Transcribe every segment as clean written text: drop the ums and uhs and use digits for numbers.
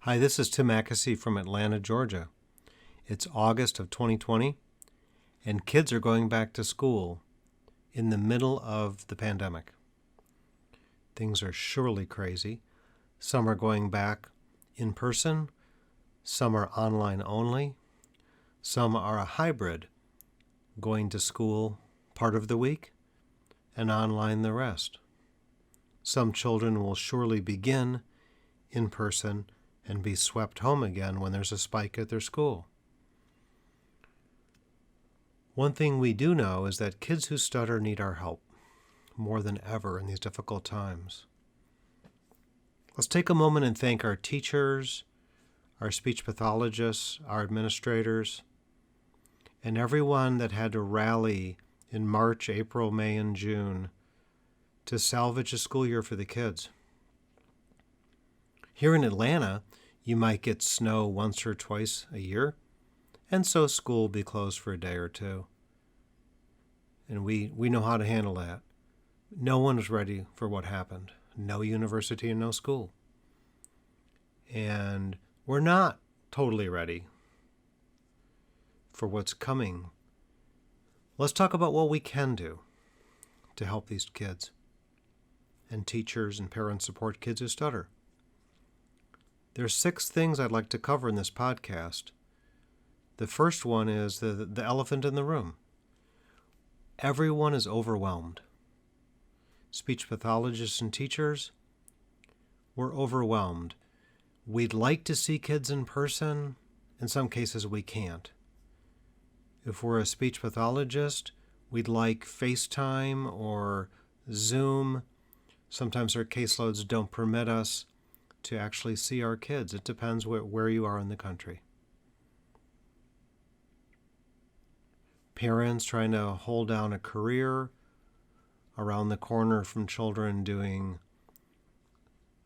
Hi, this is Tim Mackesy from Atlanta, Georgia. It's August of 2020, and kids are going back to school in the middle of the pandemic. Things are surely crazy. Some are going back in person, some are online only, some are a hybrid, going to school part of the week and online the rest. Some children will surely begin in person and be swept home again when there's a spike at their school. One thing we do know is that kids who stutter need our help more than ever in these difficult times. Let's take a moment and thank our teachers, our speech pathologists, our administrators, and everyone that had to rally in March, April, May, and June to salvage a school year for the kids. Here in Atlanta, you might get snow once or twice a year, and so school will be closed for a day or two. And we know how to handle that. No one was ready for what happened. No university and no school. And we're not totally ready for what's coming. Let's talk about what we can do to help these kids, and teachers and parents support kids who stutter. There are 6 things I'd like to cover in this podcast. The first one is the elephant in the room. Everyone is overwhelmed. Speech pathologists and teachers, we're overwhelmed. We'd like to see kids in person. In some cases, we can't. If we're a speech pathologist, we'd like FaceTime or Zoom. Sometimes our caseloads don't permit us to actually see our kids. It depends where you are in the country. Parents trying to hold down a career around the corner from children doing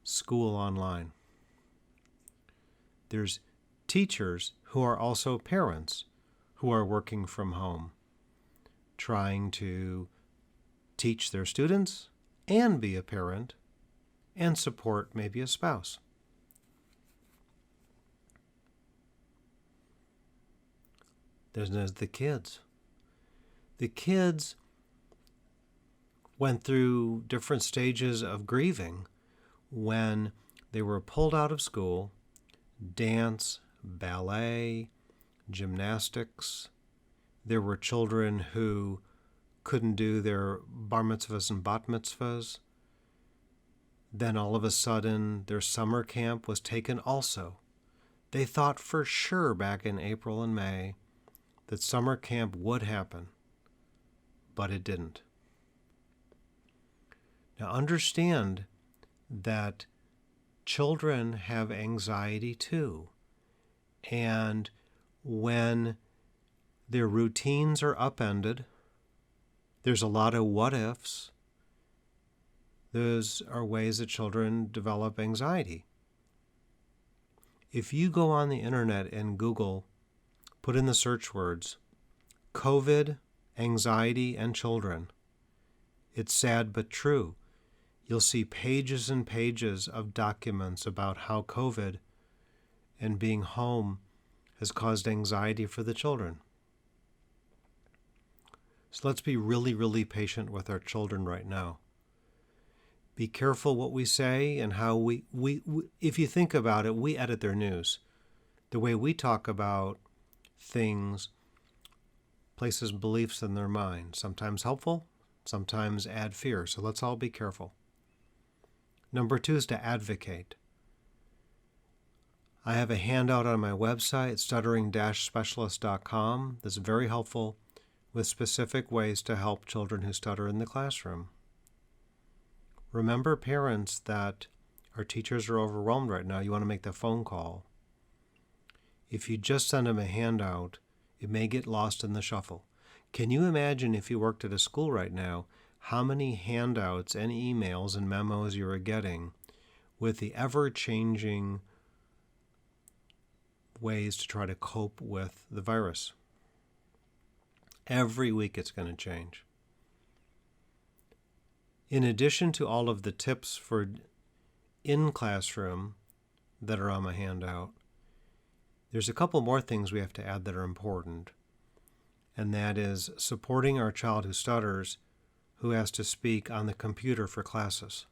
school online. There's teachers who are also parents who are working from home, trying to teach their students and be a parent and support maybe a spouse. There's the kids. The kids went through different stages of grieving when they were pulled out of school, dance, ballet, gymnastics. There were children who couldn't do their bar mitzvahs and bat mitzvahs. Then all of a sudden, their summer camp was taken also. They thought for sure back in April and May that summer camp would happen, but it didn't. Now understand that children have anxiety too. And when their routines are upended, there's a lot of what ifs. Those are ways that children develop anxiety. If you go on the internet and Google, put in the search words, COVID, anxiety, and children, it's sad but true. You'll see pages and pages of documents about how COVID and being home has caused anxiety for the children. So let's be really, really patient with our children right now. Be careful what we say and how we if you think about it, we edit their news. The way we talk about things places beliefs in their mind, sometimes helpful, sometimes add fear. So let's all be careful. Number 2 is to advocate. I have a handout on my website, stuttering-specialist.com, that's very helpful with specific ways to help children who stutter in the classroom. Remember, parents, that our teachers are overwhelmed right now. You want to make the phone call. If you just send them a handout, it may get lost in the shuffle. Can you imagine if you worked at a school right now, how many handouts and emails and memos you are getting with the ever-changing ways to try to cope with the virus? Every week it's going to change. In addition to all of the tips for in-classroom that are on my handout, there's a couple more things we have to add that are important, and that is supporting our child who stutters, who has to speak on the computer for classes.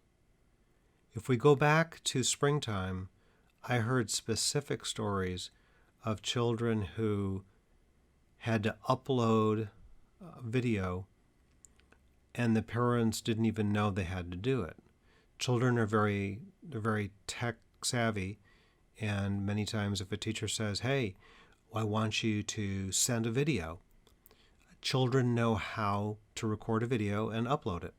If we go back to springtime, I heard specific stories of children who had to upload video and the parents didn't even know they had to do it. Children are very tech savvy, and many times if a teacher says, "Hey, I want you to send a video," children know how to record a video and upload it.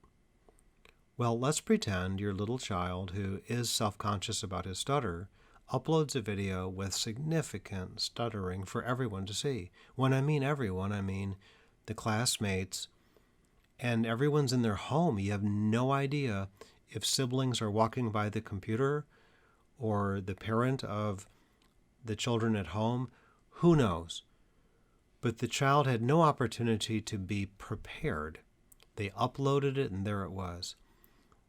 Well, let's pretend your little child who is self-conscious about his stutter uploads a video with significant stuttering for everyone to see. When I mean everyone, I mean the classmates, and everyone's in their home. You have no idea if siblings are walking by the computer or the parent of the children at home. Who knows? But the child had no opportunity to be prepared. They uploaded it and there it was.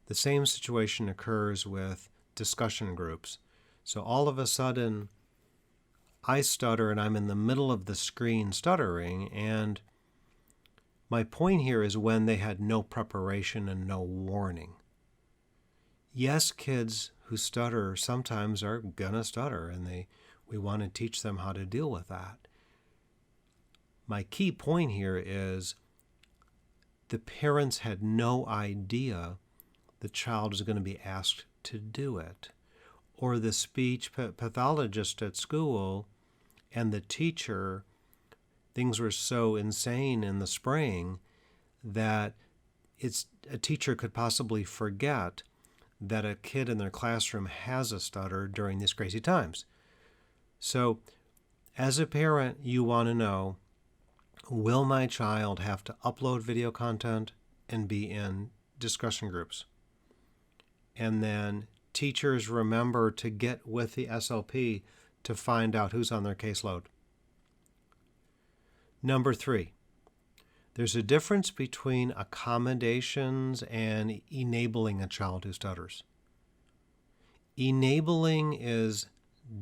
The same situation occurs with discussion groups. So all of a sudden, I stutter and I'm in the middle of the screen stuttering, and my point here is when they had no preparation and no warning. Yes, kids who stutter sometimes are gonna stutter, and we want to teach them how to deal with that. My key point here is the parents had no idea the child is going to be asked to do it. Or the speech pathologist at school and the teacher, things were so insane in the spring that a teacher could possibly forget that a kid in their classroom has a stutter during these crazy times. So as a parent, you want to know, will my child have to upload video content and be in discussion groups? And then teachers remember to get with the SLP to find out who's on their caseload. Number 3, there's a difference between accommodations and enabling a child who stutters. Enabling is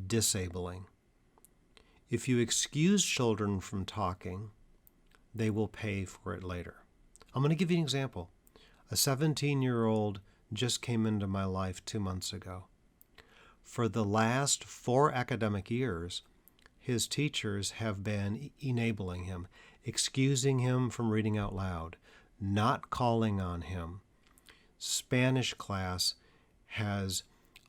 disabling. If you excuse children from talking, they will pay for it later. I'm going to give you an example. A 17-year-old just came into my life 2 months ago. For the last 4 academic years, his teachers have been enabling him, excusing him from reading out loud, not calling on him. Spanish class has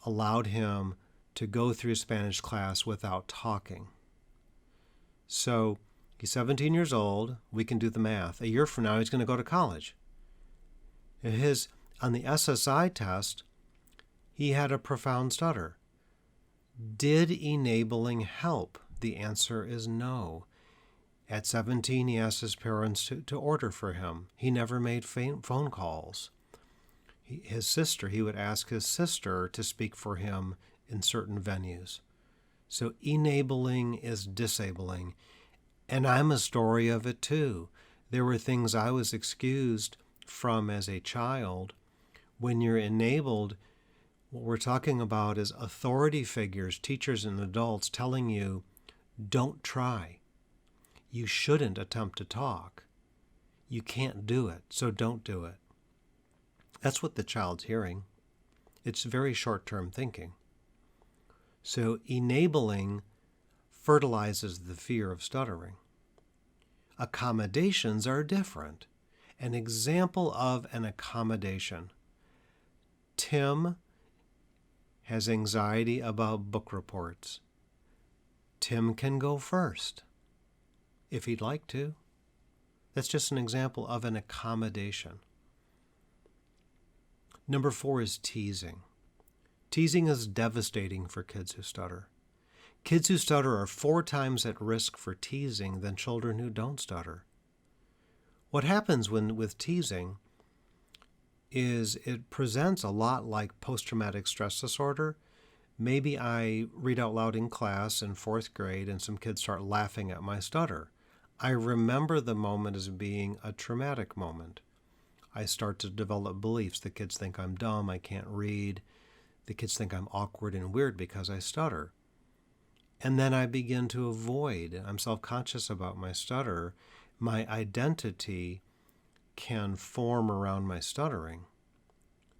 allowed him to go through Spanish class without talking. So he's 17 years old. We can do the math. A year from now, he's going to go to college. On the SSI test, he had a profound stutter. Did enabling help? The answer is no. At 17, he asked his parents to order for him. He never made phone calls. He would ask his sister to speak for him in certain venues. So enabling is disabling. And I'm a story of it too. There were things I was excused from as a child. When you're enabled, what we're talking about is authority figures, teachers and adults telling you, don't try. You shouldn't attempt to talk. You can't do it, so don't do it. That's what the child's hearing. It's very short-term thinking. So enabling fertilizes the fear of stuttering. Accommodations are different. An example of an accommodation. Tim has anxiety about book reports. Tim can go first if he'd like to. That's just an example of an accommodation. Number 4 is teasing. Teasing is devastating for kids who stutter. Kids who stutter are 4 times at risk for teasing than children who don't stutter. What happens with teasing is it presents a lot like post-traumatic stress disorder. Maybe I read out loud in class in 4th grade and some kids start laughing at my stutter. I remember the moment as being a traumatic moment. I start to develop beliefs. The kids think I'm dumb, I can't read. The kids think I'm awkward and weird because I stutter. And then I begin to avoid. I'm self-conscious about my stutter. My identity can form around my stuttering.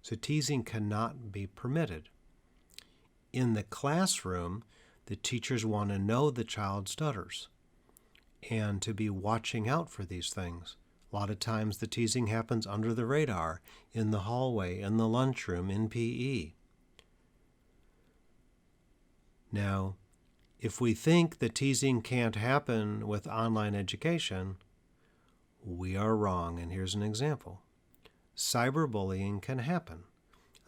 So teasing cannot be permitted. In the classroom, the teachers want to know the child stutters and to be watching out for these things. A lot of times the teasing happens under the radar, in the hallway, in the lunchroom, in PE. Now, if we think that teasing can't happen with online education, we are wrong, and here's an example. Cyberbullying can happen.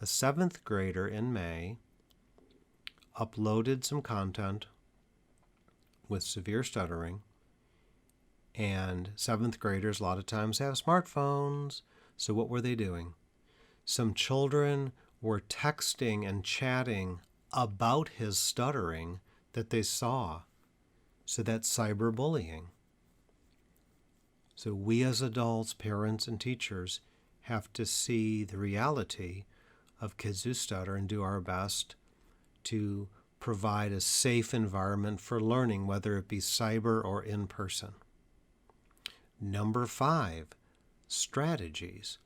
A 7th grader in May uploaded some content with severe stuttering, and 7th graders a lot of times have smartphones. So what were they doing? Some children were texting and chatting about his stuttering that they saw. So that's cyberbullying. So we as adults, parents, and teachers have to see the reality of kids who stutter and do our best to provide a safe environment for learning, whether it be cyber or in person. Number 5, strategies.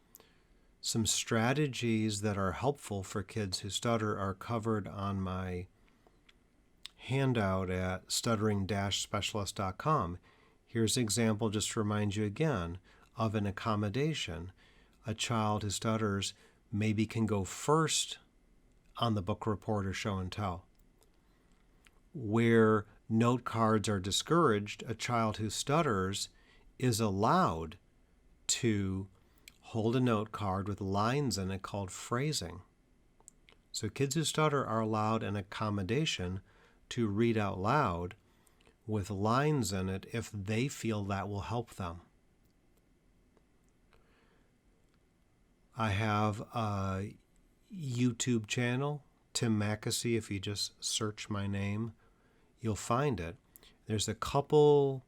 Some strategies that are helpful for kids who stutter are covered on my handout at stuttering-specialist.com. Here's an example just to remind you again of an accommodation. A child who stutters maybe can go first on the book report or show and tell. Where note cards are discouraged, a child who stutters is allowed to hold a note card with lines in it called phrasing. So kids who stutter are allowed an accommodation to read out loud with lines in it if they feel that will help them. I have a YouTube channel, Tim Mackesy. If you just search my name, you'll find it. There's a couple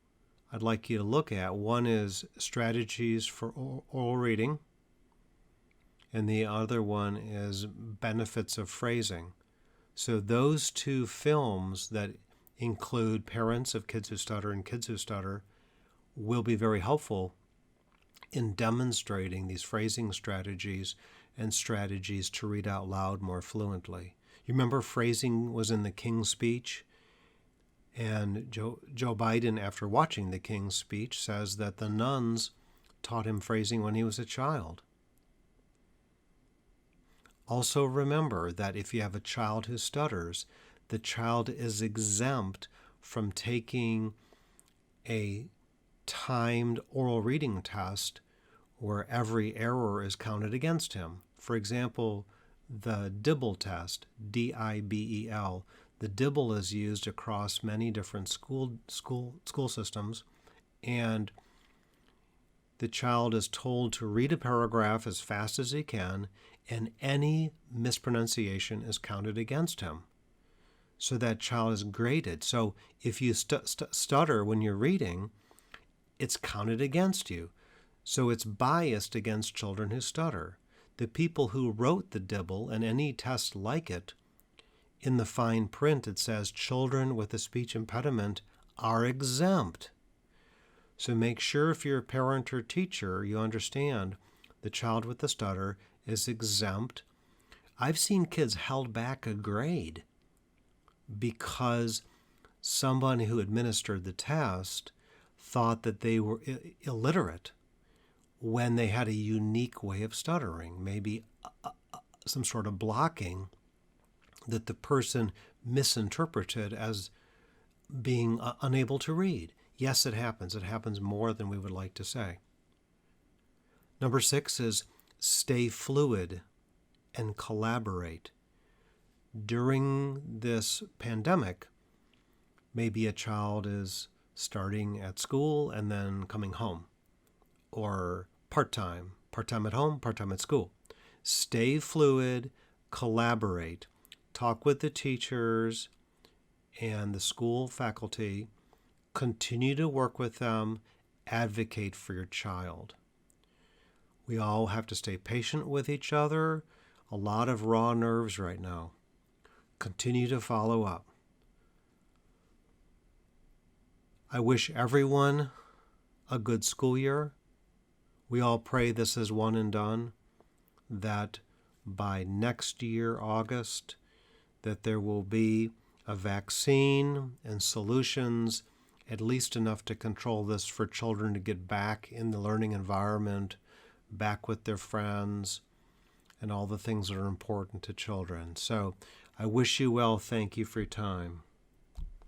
I'd like you to look at. One is strategies for oral reading, and the other one is benefits of phrasing. So those two films that include parents of kids who stutter and kids who stutter will be very helpful in demonstrating these phrasing strategies and strategies to read out loud more fluently. You remember phrasing was in the King's Speech? And Joe Biden, after watching the King's Speech, says that the nuns taught him phrasing when he was a child. Also remember that if you have a child who stutters, the child is exempt from taking a timed oral reading test where every error is counted against him. For example, the Dibble test, D-I-B-E-L. The Dibble is used across many different school systems, and the child is told to read a paragraph as fast as he can, and any mispronunciation is counted against him. So that child is graded. So if you stutter when you're reading, it's counted against you. So it's biased against children who stutter. The people who wrote the Dibble and any test like it, in the fine print it says children with a speech impediment are exempt. So make sure if you're a parent or teacher, you understand the child with the stutter is exempt. I've seen kids held back a grade because someone who administered the test thought that they were illiterate when they had a unique way of stuttering, maybe some sort of blocking that the person misinterpreted as being unable to read. Yes, it happens. It happens more than we would like to say. Number 6 is stay fluid and collaborate. During this pandemic, maybe a child is starting at school and then coming home, or part-time at home, part-time at school. Stay fluid, collaborate. Talk with the teachers and the school faculty. Continue to work with them. Advocate for your child. We all have to stay patient with each other. A lot of raw nerves right now. continue to follow up. I wish everyone a good school year. We all pray this is one and done, that by next year, August, that there will be a vaccine and solutions, at least enough to control this for children to get back in the learning environment, back with their friends, and all the things that are important to children. So I wish you well. Thank you for your time.